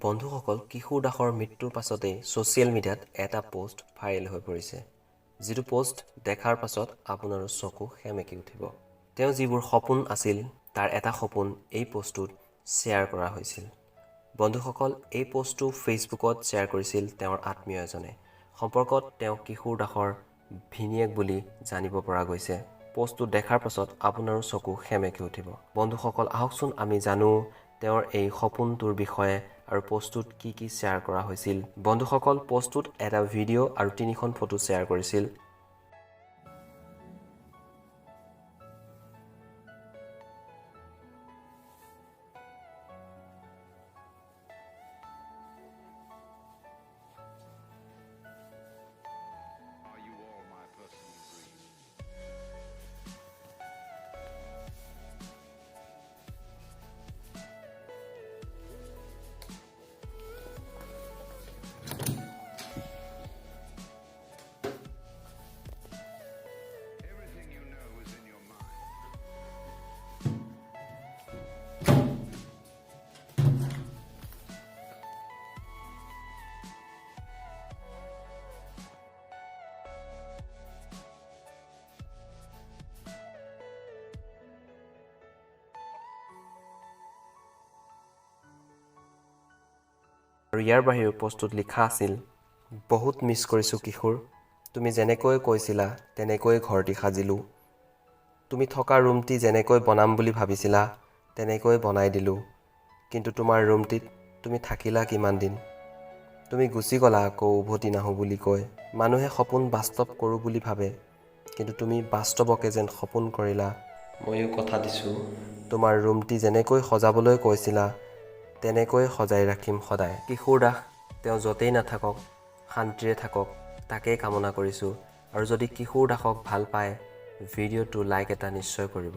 বন্ধুসকল, কিশোৰ দাসৰ মৃত্যুৰ পাছতে ছ'চিয়েল মিডিয়াত এটা পোষ্ট ভাইৰেল হৈ পৰিছে। যিটো পোষ্ট দেখাৰ পাছত আপোনাৰো চকু সেমেকি উঠিব। তেওঁ যিবোৰ সপোন আছিল তাৰ এটা সপোন এই পোষ্টটোত শ্বেয়াৰ কৰা হৈছিল। বন্ধুসকল, এই পোষ্টটো ফেচবুকত শ্বেয়াৰ কৰিছিল তেওঁৰ আত্মীয় এজনে। সম্পৰ্কত তেওঁ কিশোৰ দাসৰ ভিনিয়েক বুলি জানিব পৰা গৈছে। পোষ্টটো দেখাৰ পাছত আপোনাৰো চকু সেমেকি উঠিব। বন্ধুসকল, আহকচোন আমি জানো তেওঁৰ এই সপোনটোৰ বিষয়ে আৰু পোষ্টটোত কি কি শ্বেয়াৰ কৰা হৈছিল। বন্ধুসকল, পোষ্টটোত এটা ভিডিঅ' আৰু 3খন ফটো শ্বেয়াৰ কৰিছিল। Are you all my personal dreams? Everything you know is in your mind. আৰু ইয়াৰ বাহিৰেও পোষ্টটোত লিখা আছিল, বহুত মিছ কৰিছোঁ কিশোৰ, তুমি যেনেকৈ কৈছিলা তেনেকৈ ঘৰটি সাজিলোঁ। তুমি থকা ৰুমটি যেনেকৈ বনাম বুলি ভাবিছিলা তেনেকৈ বনাই দিলোঁ। কিন্তু তোমাৰ ৰুমটিত তুমি থাকিলা কিমান দিন? তুমি গুচি গ'লা আকৌ উভতি নাহোঁ বুলি কৈ। মানুহে সপোন বাস্তৱ কৰোঁ বুলি ভাবে, কিন্তু তুমি বাস্তৱকে যেন সপোন কৰিলা। ময়ো কথা দিছোঁ, তোমাৰ ৰুমটি যেনেকৈ সজাবলৈ কৈছিলা তেনেকৈ সজাই ৰাখিম সদায়। কিশোৰ দাস তেওঁ য'তেই নাথাকক শান্তিৰে থাকক, তাকেই কামনা কৰিছোঁ। আৰু যদি কিশোৰ দাসক ভাল পায়, ভিডিঅ'টো লাইক এটা নিশ্চয় কৰিব।